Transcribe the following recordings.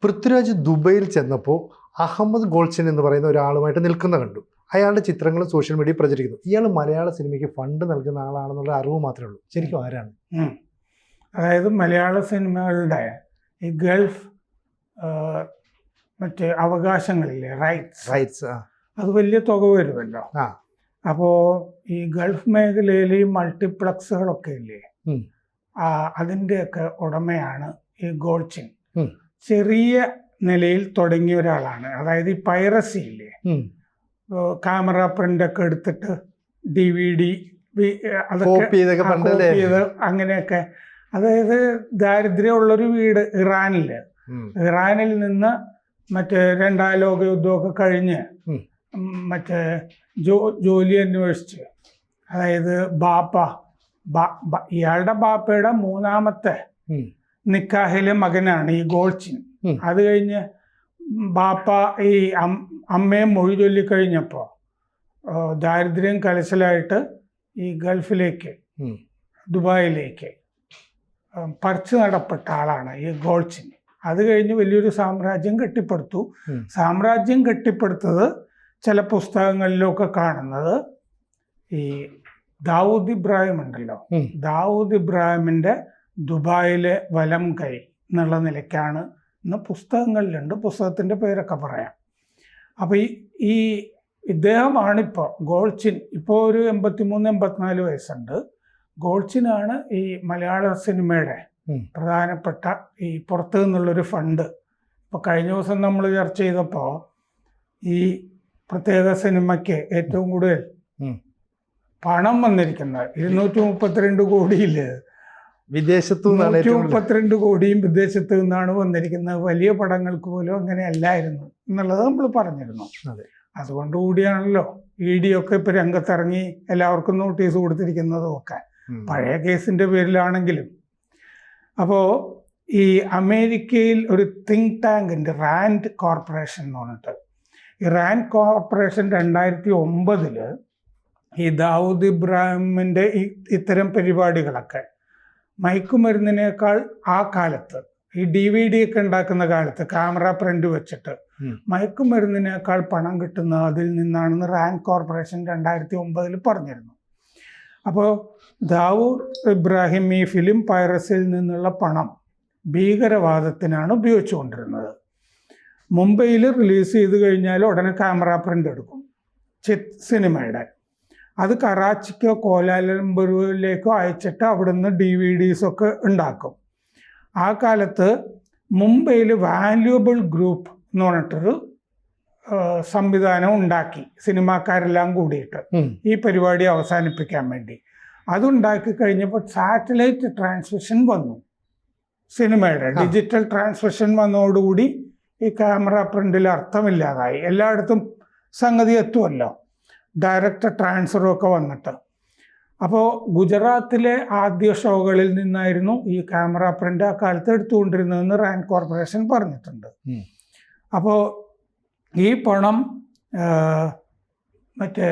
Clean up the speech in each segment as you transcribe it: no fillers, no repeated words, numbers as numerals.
പൃഥ്വിരാജ് ദുബൈയിൽ ചെന്നപ്പോൾ അഹമ്മദ് ഗോൾച്ചൻ എന്ന് പറയുന്ന ഒരാളുമായിട്ട് നിൽക്കുന്ന കണ്ടു. അയാളുടെ ചിത്രങ്ങൾ സോഷ്യൽ മീഡിയയിൽ പ്രചരിക്കുന്നു. ഇയാൾ മലയാള സിനിമയ്ക്ക് ഫണ്ട് നൽകുന്ന ആളാണെന്നുള്ള അറിവ് മാത്രമേ ഉള്ളൂ. ശരിക്കും ആരാണ്? അതായത് മലയാള സിനിമകളുടെ ഈ ഗൾഫ് മറ്റേ അവകാശങ്ങളില്ലേ, റൈറ്റ്സ് അത് വലിയ തുക വരുമല്ലോ. അപ്പോൾ ഈ ഗൾഫ് മേഖലയിൽ ഈ മൾട്ടിപ്ലക്സുകളൊക്കെ ഇല്ലേ, അതിൻ്റെയൊക്കെ ഉടമയാണ് ഈ ഗോൾച്ചിൻ. ചെറിയ നിലയിൽ തുടങ്ങിയ ഒരാളാണ്. അതായത് ഈ പൈറസി ഇല്ലേ, ക്യാമറ പ്രിന്റ് ഒക്കെ എടുത്തിട്ട് DVD അതൊക്കെ അങ്ങനെയൊക്കെ. അതായത് ദാരിദ്ര്യമുള്ളൊരു വീട് ഇറാനിൽ നിന്ന് മറ്റേ രണ്ടാം ലോക യുദ്ധമൊക്കെ കഴിഞ്ഞ് മറ്റേ ജോലി അന്വേഷിച്ച്, അതായത് ഇയാളുടെ ബാപ്പയുടെ മൂന്നാമത്തെ നിക്കാഹിലെ മകനാണ് ഈ ഗോൾച്ചിൻ. അത് കഴിഞ്ഞ് ബാപ്പ ഈ അമ്മയെ മൊഴി ചൊല്ലിക്കഴിഞ്ഞപ്പോൾ ദാരിദ്ര്യം കലശലായിട്ട് ഈ ഗൾഫിലേക്ക്, ദുബായിലേക്ക് പറിച്ചു നടപ്പെട്ട ആളാണ് ഈ ഗോൾച്ചിൻ. അത് കഴിഞ്ഞ് വലിയൊരു സാമ്രാജ്യം കെട്ടിപ്പടുത്തു. സാമ്രാജ്യം കെട്ടിപ്പടുത്തത് ചില പുസ്തകങ്ങളിലൊക്കെ കാണുന്നത് ഈ ദാവൂദ് ഇബ്രാഹിം ഉണ്ടല്ലോ, ദാവൂദ് ഇബ്രാഹിമിൻ്റെ ദുബായിലെ വലം കൈ എന്നുള്ള നിലയ്ക്കാണ് എന്ന് പുസ്തകങ്ങളിലുണ്ട്. പുസ്തകത്തിൻ്റെ പേരൊക്കെ പറയാം. അപ്പോൾ ഈ ഇദ്ദേഹമാണിപ്പോൾ ഗോൾച്ചിൻ. ഇപ്പോൾ ഒരു 83-84 വയസ്സുണ്ട്. ഗോൾച്ചിനാണ് ഈ മലയാള സിനിമയുടെ പ്രധാനപ്പെട്ട ഈ പുറത്തു നിന്നുള്ളൊരു ഫണ്ട്. ഇപ്പോൾ കഴിഞ്ഞ ദിവസം നമ്മൾ ചർച്ച ചെയ്തപ്പോൾ ഈ പ്രത്യേക സിനിമയ്ക്ക് ഏറ്റവും കൂടുതൽ പണം വന്നിരിക്കുന്നത് 232 കോടിയിൽ വിദേശത്തു 132 കോടിയും വിദേശത്ത് നിന്നാണ് വന്നിരിക്കുന്നത്. വലിയ പടങ്ങൾക്ക് പോലും അങ്ങനെ അല്ലായിരുന്നു എന്നുള്ളത് നമ്മൾ പറഞ്ഞിരുന്നു. അതുകൊണ്ടുകൂടിയാണല്ലോ ED ഒക്കെ ഇപ്പോൾ രംഗത്തിറങ്ങി എല്ലാവർക്കും നോട്ടീസ് കൊടുത്തിരിക്കുന്നതും ഒക്കെ പഴയ കേസിൻ്റെ പേരിലാണെങ്കിലും. അപ്പോൾ ഈ അമേരിക്കയിൽ ഒരു തിങ്ക് ടാങ്ക് ഉണ്ട്, റാൻഡ് കോർപ്പറേഷൻ എന്ന് പറഞ്ഞിട്ട്. ഈ റാൻഡ് കോർപ്പറേഷൻ 2009 ഈ ദാവൂദ് ഇബ്രാഹിമിൻ്റെ ഇത്തരം പരിപാടികളൊക്കെ മയക്കുമരുന്നിനേക്കാൾ ആ കാലത്ത് ഈ DVD ഒക്കെ ഉണ്ടാക്കുന്ന കാലത്ത് ക്യാമറ പ്രിന്റ് വെച്ചിട്ട് മയക്കുമരുന്നിനേക്കാൾ പണം കിട്ടുന്നത് അതിൽ നിന്നാണെന്ന് റാൻഡ് കോർപ്പറേഷൻ 2009 പറഞ്ഞിരുന്നു. അപ്പോൾ ദാവൂദ് ഇബ്രാഹിം ഈ ഫിലിം പൈറസിയിൽ നിന്നുള്ള പണം ഭീകരവാദത്തിനാണ് ഉപയോഗിച്ചുകൊണ്ടിരുന്നത്. മുംബൈയിൽ റിലീസ് ചെയ്ത് കഴിഞ്ഞാൽ ഉടനെ ക്യാമറ പ്രിന്റ് എടുക്കും സിനിമയുടെ. അത് കറാച്ചിക്കോ കോലാലംപൂരിലേക്കോ അയച്ചിട്ട് അവിടുന്ന് DVDs ഒക്കെ ഉണ്ടാക്കും. ആ കാലത്ത് മുംബൈയിൽ വാല്യുബിൾ ഗ്രൂപ്പ് എന്ന് പറഞ്ഞിട്ടൊരു സംവിധാനം ഉണ്ടാക്കി, സിനിമാക്കാരെല്ലാം കൂടിയിട്ട് ഈ പരിപാടി അവസാനിപ്പിക്കാൻ വേണ്ടി. അതുണ്ടാക്കി കഴിഞ്ഞപ്പോൾ സാറ്റലൈറ്റ് ട്രാൻസ്മിഷൻ വന്നു. സിനിമയുടെ ഡിജിറ്റൽ ട്രാൻസ്മിഷൻ വന്നതോടുകൂടി ഈ ക്യാമറ പ്രിന്റിൽ അർത്ഥമില്ലാതായി. എല്ലായിടത്തും സംഗതി എത്തുമല്ലോ, ഡയറക്റ്റ് ട്രാൻസ്ഫറും ഒക്കെ വന്നിട്ട്. അപ്പോൾ ഗുജറാത്തിലെ ആദ്യ ഷോകളിൽ നിന്നായിരുന്നു ഈ ക്യാമറ പ്രിന്റ് ആ കാലത്ത് എടുത്തുകൊണ്ടിരുന്നതെന്ന് റാൻഡ് കോർപ്പറേഷൻ പറഞ്ഞിട്ടുണ്ട്. അപ്പോൾ ഈ പണം മറ്റേ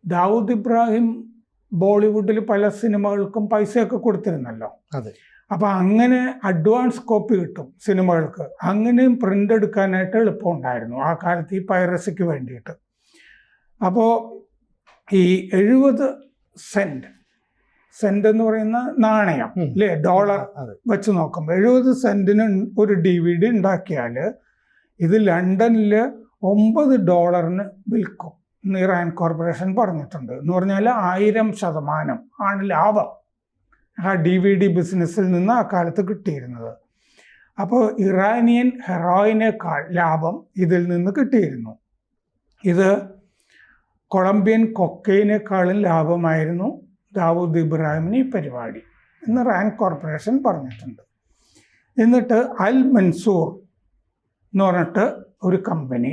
ദാവൂദ് ഇബ്രാഹിം ബോളിവുഡിൽ പല സിനിമകൾക്കും പൈസയൊക്കെ കൊടുത്തിരുന്നല്ലോ. അപ്പോൾ അങ്ങനെ അഡ്വാൻസ് കോപ്പി കിട്ടും സിനിമകൾക്ക്. അങ്ങനെയും പ്രിന്റ് എടുക്കാനായിട്ട് എളുപ്പമുണ്ടായിരുന്നു ആ കാലത്ത് ഈ പൈറസിക്ക് വേണ്ടിയിട്ട്. അപ്പോൾ ഈ 70 സെന്റ് എന്ന് പറയുന്ന നാണയം അല്ലേ, $, വെച്ച് നോക്കുമ്പോൾ 70 സെന്റിന് ഒരു DVD ഉണ്ടാക്കിയാൽ ഇത് ലണ്ടനിൽ $9 വിൽക്കും എന്ന് റാൻഡ് കോർപ്പറേഷൻ പറഞ്ഞിട്ടുണ്ട്. എന്ന് പറഞ്ഞാൽ 1000% ആണ് ലാഭം ആ DVD ബിസിനസ്സിൽ നിന്ന് ആ കാലത്ത് കിട്ടിയിരുന്നത്. അപ്പോൾ ഇറാനിയൻ ഹെറോയിനേക്കാൾ ലാഭം ഇതിൽ നിന്ന് കിട്ടിയിരുന്നു. ഇത് കൊളംബിയൻ കൊക്കൈനേക്കാളും ലാഭമായിരുന്നു ദാവൂദ് ഇബ്രാഹിമിന് ഈ പരിപാടി എന്ന് റാൻഡ് കോർപ്പറേഷൻ പറഞ്ഞിട്ടുണ്ട്. എന്നിട്ട് അൽ മൻസൂർ എന്ന് പറഞ്ഞിട്ട് ഒരു കമ്പനി,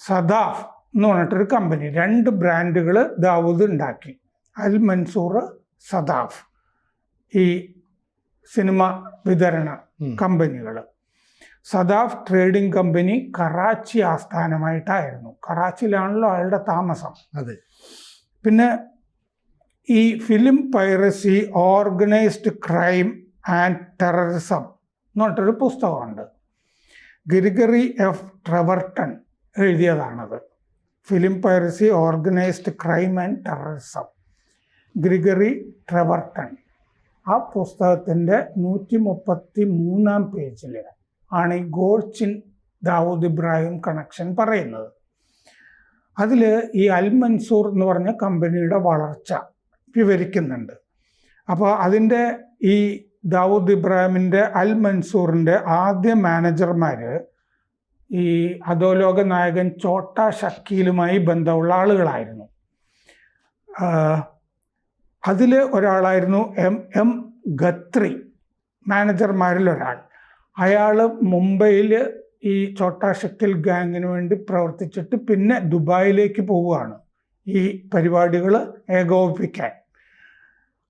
സദാഫ് എന്ന് പറഞ്ഞിട്ടൊരു കമ്പനി, 2 ബ്രാൻഡുകൾ ദാവൂദ് ഉണ്ടാക്കി. അൽ മൻസൂർ, സദാഫ്, ഈ സിനിമ വിതരണ കമ്പനികൾ. സദാഫ് ട്രേഡിംഗ് കമ്പനി കറാച്ചി ആസ്ഥാനമായിട്ടായിരുന്നു. കറാച്ചിയിലാണല്ലോ അയാളുടെ താമസം. പിന്നെ ഈ film piracy, organised crime and terrorism എന്ന് പറഞ്ഞിട്ടൊരു പുസ്തകമുണ്ട്. ഗ്രിഗറി എഫ് ട്രെവർട്ടൺ എഴുതിയതാണത്. Film piracy, organised crime and terrorism. Gregory Treverton. ആ പുസ്തകത്തിൻ്റെ 133-ാം പേജിൽ ആണ് ഈ ഗോൾച്ചിൻ ദാവൂദ് ഇബ്രാഹിം കണക്ഷൻ പറയുന്നത്. അതിൽ ഈ അൽ മൻസൂർ എന്ന് പറഞ്ഞ കമ്പനിയുടെ വളർച്ച വിവരിക്കുന്നുണ്ട്. അപ്പോൾ അതിൻ്റെ ഈ ദാവൂദ് ഇബ്രാഹിമിൻ്റെ അൽ മൻസൂറിൻ്റെ ആദ്യ മാനേജർമാർ ഈ അധോലോക നായകൻ ചോട്ടാ ഷക്കീലുമായി ബന്ധമുള്ള ആളുകളായിരുന്നു. അതിൽ ഒരാളായിരുന്നു എം ഖത്രി, മാനേജർമാരിൽ ഒരാൾ. അയാൾ മുംബൈയിൽ ഈ ചോട്ടാ ഷക്കീൽ ഗാങ്ങിന് വേണ്ടി പ്രവർത്തിച്ചിട്ട് പിന്നെ ദുബായിലേക്ക് പോവുകയാണ് ഈ പരിപാടികൾ ഏകോപിപ്പിക്കാൻ.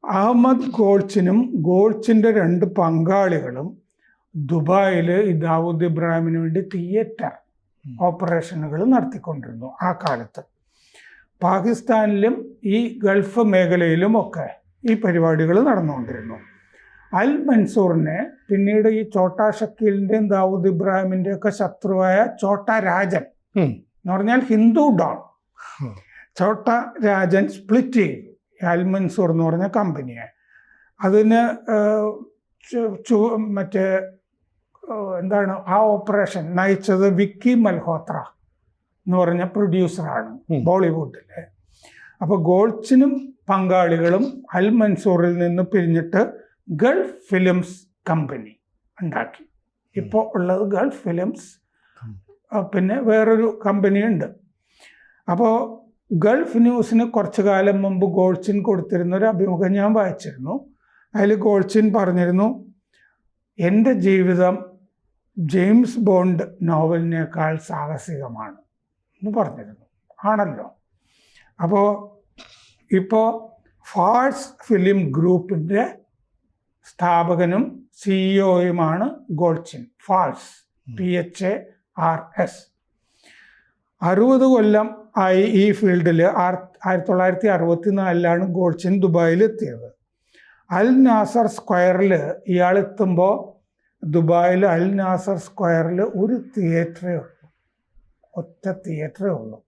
അഹമ്മദ് ഗോൾച്ചിനും ഗോൾച്ചിൻ്റെ 2 പങ്കാളികളും ദുബായിൽ ഈ ദാവൂദ് ഇബ്രാഹിമിന് വേണ്ടി തിയേറ്റർ ഓപ്പറേഷനുകൾ നടത്തിക്കൊണ്ടിരുന്നു ആ കാലത്ത്. പാകിസ്ഥാനിലും ഈ ഗൾഫ് മേഖലയിലുമൊക്കെ ഈ പരിപാടികൾ നടന്നുകൊണ്ടിരുന്നു. അൽ മൻസൂറിനെ പിന്നീട് ഈ ചോട്ടാ ഷക്കീലിൻ്റെയും ദാവൂദ് ഇബ്രാഹിമിൻ്റെയും ഒക്കെ ശത്രുവായ ചോട്ടാ രാജൻ എന്ന് പറഞ്ഞാൽ ഹിന്ദു ഡോൺ, ചോട്ടാ രാജൻ സ്പ്ലിറ്റ് ചെയ്തു അൽ മൻസൂർ എന്ന് പറഞ്ഞ കമ്പനിയെ. അതിന് മറ്റേ എന്താണ് ആ ഓപ്പറേഷൻ നയിച്ചത് വിക്കി മൽഹോത്ര എന്ന് പറഞ്ഞ പ്രൊഡ്യൂസറാണ് ബോളിവുഡിലെ. അപ്പോൾ ഗോൾച്ചിനും പങ്കാളികളും അൽ മൻസൂറിൽ നിന്ന് പിരിഞ്ഞിട്ട് ഗൾഫ് ഫിലിംസ് കമ്പനി ഉണ്ടാക്കി. ഇപ്പോൾ ഉള്ളത് ഗൾഫ് ഫിലിംസ്, പിന്നെ വേറൊരു കമ്പനി ഉണ്ട്. അപ്പോൾ ഗൾഫ് ന്യൂസിന് കുറച്ചു കാലം മുമ്പ് ഗോൾച്ചിൻ കൊടുത്തിരുന്ന ഒരു അഭിമുഖം ഞാൻ വായിച്ചിരുന്നു. അതിൽ ഗോൾച്ചിൻ പറഞ്ഞിരുന്നു, എൻ്റെ ജീവിതം ജെയിംസ് ബോണ്ട് നോവലിനേക്കാൾ സാഹസികമാണ് എന്ന് പറഞ്ഞിരുന്നു. ആണല്ലോ. അപ്പോൾ ഇപ്പോൾ ഫാൾസ് ഫിലിം ഗ്രൂപ്പിൻ്റെ സ്ഥാപകനും സിഇഒയുമാണ് ഗോൾച്ചിൻ. False, PHARS. 60 കൊല്ലം ആയി ഈ ഫീൽഡിൽ. 1964 ഗോൾച്ചിൻ ദുബായിലെത്തിയത്. അൽ നാസർ സ്ക്വയറിൽ ഇയാൾ എത്തുമ്പോൾ ദുബായിൽ അൽ നാസർ സ്ക്വയറിൽ ഒരു തിയേറ്ററേ ഉള്ളൂ, ഒറ്റ തിയേറ്ററേ ഉള്ളൂ.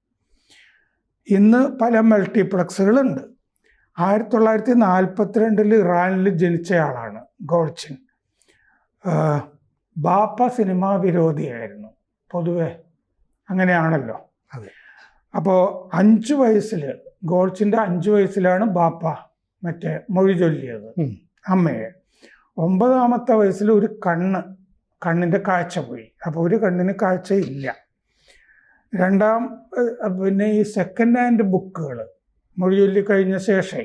ഇന്ന് പല മൾട്ടിപ്ലക്സുകളുണ്ട്. 1942 ഇറാനിൽ ജനിച്ചയാളാണ് ഗോൾച്ചിൻ. ബാപ്പ സിനിമാ വിരോധിയായിരുന്നു, പൊതുവെ അങ്ങനെയാണല്ലോ. അപ്പോൾ 5 വയസ്സിൽ, ഗോൾച്ചിൻ്റെ 5 വയസ്സിലാണ് ബാപ്പ മറ്റേ മൊഴി ചൊല്ലിയത് അമ്മയെ. 9ാമത്തെ വയസ്സിൽ ഒരു കണ്ണിൻ്റെ കാഴ്ച പോയി. അപ്പോൾ ഒരു കണ്ണിന് കാഴ്ചയില്ല. പിന്നെ ഈ സെക്കൻഡ് ഹാൻഡ് ബുക്കുകൾ മൊഴി ചൊല്ലി കഴിഞ്ഞ ശേഷം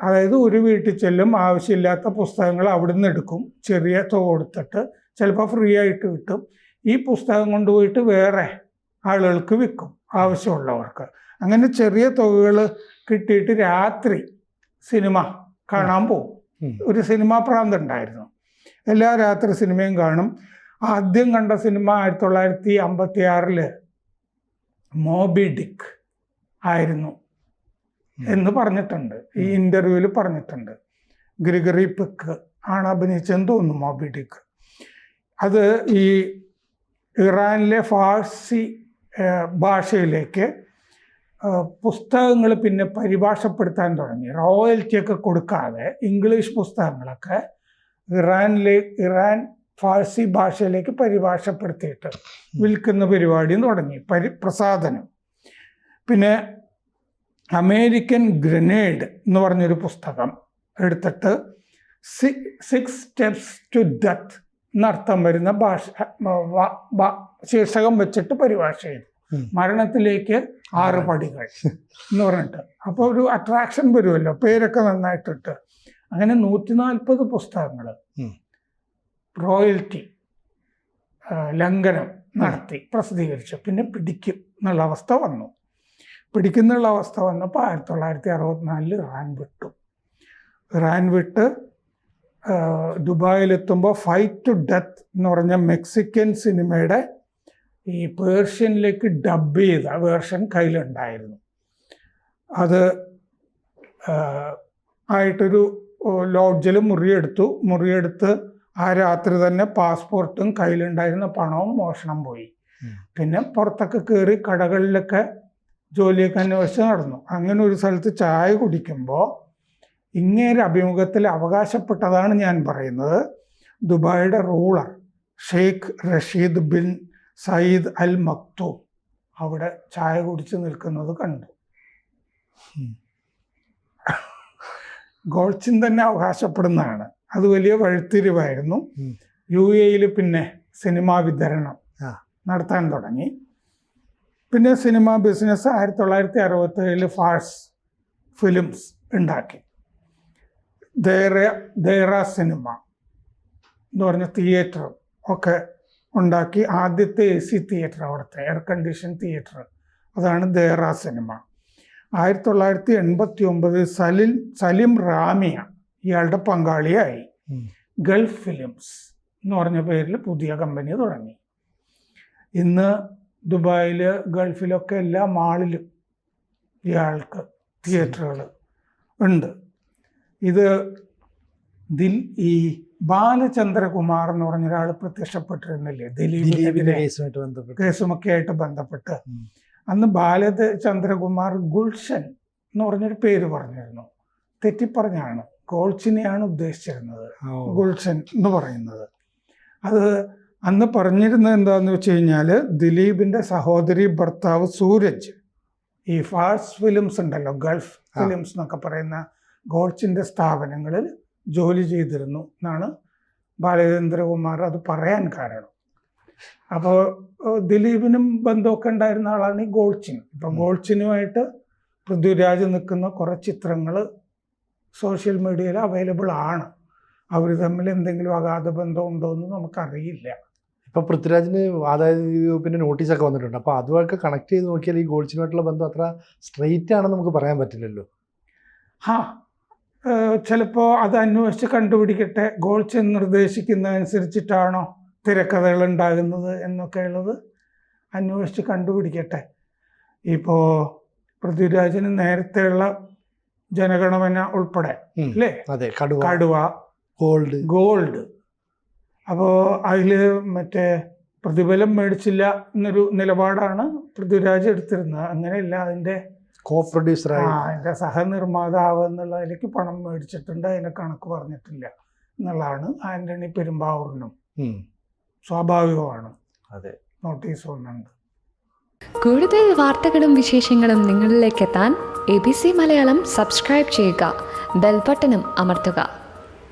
അതായത് ഒരു വീട്ടിൽ ചെല്ലും, ആവശ്യമില്ലാത്ത പുസ്തകങ്ങൾ അവിടുന്ന് എടുക്കും, ചെറിയ തുക കൊടുത്തിട്ട്, ചിലപ്പോൾ ഫ്രീ ആയിട്ട് കിട്ടും. ഈ പുസ്തകം കൊണ്ടുപോയിട്ട് വേറെ ആളുകൾക്ക് വിൽക്കും, ആവശ്യമുള്ളവർക്ക്. അങ്ങനെ ചെറിയ തുകകൾ കിട്ടിയിട്ട് രാത്രി സിനിമ കാണാൻ പോകും. ഒരു സിനിമാ പ്രാന്തമുണ്ടായിരുന്നു. എല്ലാ രാത്രി സിനിമയും കാണും. ആദ്യം കണ്ട സിനിമ 1956 മോബി ഡിക്ക് ആയിരുന്നു എന്ന് പറഞ്ഞിട്ടുണ്ട്, ഈ ഇൻ്റർവ്യൂവിൽ പറഞ്ഞിട്ടുണ്ട്. ഗ്രിഗറി പെക്ക് ആണ് അഭിനയിച്ചെന്ന് തോന്നുന്നു മോബി ഡിക്ക്. അത് ഈ ഇറാനിലെ ഫാർസി ഭാഷയിലേക്ക് പുസ്തകങ്ങൾ പിന്നെ പരിഭാഷപ്പെടുത്താൻ തുടങ്ങി. റോയൽറ്റിയൊക്കെ കൊടുക്കാതെ ഇംഗ്ലീഷ് പുസ്തകങ്ങളൊക്കെ ഇറാൻ ഫാർസി ഭാഷയിലേക്ക് പരിഭാഷപ്പെടുത്തിയിട്ട് വിൽക്കുന്ന പരിപാടിയും തുടങ്ങി, പ്രസാധനം. പിന്നെ അമേരിക്കൻ ഗ്രനേഡ് എന്ന് പറഞ്ഞൊരു പുസ്തകം എടുത്തിട്ട് 6 സ്റ്റെപ്സ് ടു ഡെത്ത് എന്നർത്ഥം വരുന്ന ശീർഷകം വെച്ചിട്ട് പരിഭാഷ ചെയ്തു. മരണത്തിലേക്ക് 6 പടികൾ എന്ന് പറഞ്ഞിട്ട്. അപ്പോൾ ഒരു അട്രാക്ഷൻ വരുമല്ലോ, പേരൊക്കെ നന്നായിട്ടിട്ട്. അങ്ങനെ 140 പുസ്തകങ്ങൾ റോയൽറ്റി ലംഘനം നടത്തി പ്രസിദ്ധീകരിച്ചു. പിന്നെ പിടിക്കും എന്നുള്ള അവസ്ഥ വന്നു. പിടിക്കുന്നുള്ള അവസ്ഥ വന്നപ്പോൾ 1964 ഇറാൻ വിട്ട് ദുബായിലെത്തുമ്പോൾ ഫൈറ്റ് ടു ഡെത്ത് എന്ന് പറഞ്ഞ മെക്സിക്കൻ സിനിമയുടെ ഈ പേർഷ്യനിലേക്ക് ഡബ് ചെയ്ത വേർഷൻ കയ്യിലുണ്ടായിരുന്നു. അത് ആയിട്ടൊരു ലോഡ്ജിൽ മുറിയെടുത്ത് ആ രാത്രി തന്നെ പാസ്പോർട്ടും കയ്യിലുണ്ടായിരുന്ന പണവും മോഷണം പോയി. പിന്നെ പുറത്തൊക്കെ കയറി കടകളിലൊക്കെ ജോലിയൊക്കെ അന്വേഷിച്ച് നടന്നു. അങ്ങനെ ഒരു സ്ഥലത്ത് ചായ കുടിക്കുമ്പോൾ ഇങ്ങേരെ അഭിമുഖത്തിൽ അവകാശപ്പെട്ടതാണ് ഞാൻ പറയുന്നത്, ദുബായിയുടെ ruler Sheikh Rashid bin Saeed Al Maktoum അവിടെ ചായ കുടിച്ച് നിൽക്കുന്നത് കണ്ടു. ഗോൾച്ചിൻ തന്നെ അവകാശപ്പെടുന്നതാണ്. അത് വലിയ വഴിത്തിരിവായിരുന്നു. UAE പിന്നെ സിനിമാ വിതരണം നടത്താൻ തുടങ്ങി. പിന്നെ സിനിമ ബിസിനസ് 1967 ഫാഴ്സ് ഫിലിംസ് ഉണ്ടാക്കി. ദേറ സിനിമ എന്ന് പറഞ്ഞ തിയേറ്റർ ഒക്കെ ഉണ്ടാക്കി. ആദ്യത്തെ AC തിയേറ്റർ, അവിടുത്തെ എയർ കണ്ടീഷൻ തിയേറ്റർ, അതാണ് ദേറ സിനിമ. 1989 സലിം റാമിയ ഇയാളുടെ പങ്കാളിയായി ഗൾഫ് ഫിലിംസ് എന്ന് പറഞ്ഞ പേരിൽ പുതിയ കമ്പനി തുടങ്ങി. ഇന്ന് ദുബായിൽ ഗൾഫിലൊക്കെ എല്ലാ മാളിലും ഇയാൾക്ക് തിയേറ്ററുകൾ ഉണ്ട്. ഇത് ഈ ബാലചന്ദ്രകുമാർ എന്ന് പറഞ്ഞ ഒരാൾ പ്രത്യക്ഷപ്പെട്ടിരുന്നില്ലേ ദിലീപിന്റെ കേസുമൊക്കെ ആയിട്ട് ബന്ധപ്പെട്ട്. അന്ന് ബാലചന്ദ്രകുമാർ ഗുൽഷൻ എന്ന് പറഞ്ഞൊരു പേര് പറഞ്ഞിരുന്നു. തെറ്റിപ്പറഞ്ഞാണ്, ഗോൾച്ചിനെയാണ് ഉദ്ദേശിച്ചിരുന്നത് ഗുൽഷൻ എന്ന് പറയുന്നത്. അത് അന്ന് പറഞ്ഞിരുന്നത് എന്താന്ന് വെച്ച് കഴിഞ്ഞാൽ, ദിലീപിൻ്റെ സഹോദരി ഭർത്താവ് സൂരജ് ഈ ഫാഴ്സ് ഫിലിംസ് ഉണ്ടല്ലോ, ഗൾഫ് ഫിലിംസ് എന്നൊക്കെ പറയുന്ന ഗോൾച്ചിൻ്റെ സ്ഥാപനങ്ങളിൽ ജോലി ചെയ്തിരുന്നു എന്നാണ് ബാലചന്ദ്രകുമാർ അത് പറയാൻ കാരണം. അപ്പോൾ ദിലീപിനും ബന്ധമൊക്കെ ഉണ്ടായിരുന്ന ആളാണ് ഈ ഗോൾച്ചിൻ. ഇപ്പം ഗോൾച്ചിനുമായിട്ട് പൃഥ്വിരാജ് നിൽക്കുന്ന കുറേ ചിത്രങ്ങൾ സോഷ്യൽ മീഡിയയിൽ അവൈലബിൾ ആണ്. അവർ തമ്മിൽ എന്തെങ്കിലും അഗാധ ബന്ധം ഉണ്ടോ എന്ന് നമുക്കറിയില്ല. ഇപ്പം പൃഥ്വിരാജിന് ആദായ വകുപ്പിൻ്റെ നോട്ടീസൊക്കെ വന്നിട്ടുണ്ട്. അപ്പോൾ അതുമായിട്ട് കണക്ട് ചെയ്ത് നോക്കിയാൽ ഈ ഗോൾച്ചിനുമായിട്ടുള്ള ബന്ധം അത്ര സ്ട്രെയിറ്റ് ആണെന്ന് നമുക്ക് പറയാൻ പറ്റില്ലല്ലോ. ചിലപ്പോൾ അത് അന്വേഷിച്ച് കണ്ടുപിടിക്കട്ടെ. ഗോൾച്ചിൻ നിർദ്ദേശിക്കുന്നതനുസരിച്ചിട്ടാണോ തിരക്കഥകൾ ഉണ്ടാകുന്നത് എന്നൊക്കെ ഉള്ളത് അന്വേഷിച്ച് കണ്ടുപിടിക്കട്ടെ. ഇപ്പോൾ പൃഥ്വിരാജിന് നേരത്തെയുള്ള ജനഗണമന ഉൾപ്പെടെ അല്ലേ, കടുവ, ഗോൾഡ്. അപ്പോൾ അതിൽ മറ്റേ പ്രതിഫലം മേടിച്ചില്ല എന്നൊരു നിലപാടാണ് പൃഥ്വിരാജ് എടുത്തിരുന്നത്. അങ്ങനെയല്ല, അതിൻ്റെ അതിൻ്റെ സഹനിർമ്മാതാവ് എന്നുള്ളതിലേക്ക് പണം മേടിച്ചിട്ടുണ്ട്, അതിൻ്റെ കണക്ക് പറഞ്ഞിട്ടില്ല എന്നുള്ളതാണ് ആന്റണി പെരുമ്പാവൂരിനും സ്വാഭാവികമാണ്. നോട്ടീസ് വന്നുണ്ട്. കൂടുതൽ വാർത്തകളും വിശേഷങ്ങളും നിങ്ങളിലേക്ക് എത്താൻ ABC മലയാളം സബ്സ്ക്രൈബ് ചെയ്യുക, ബെൽ ബട്ടണും അമർത്തുക.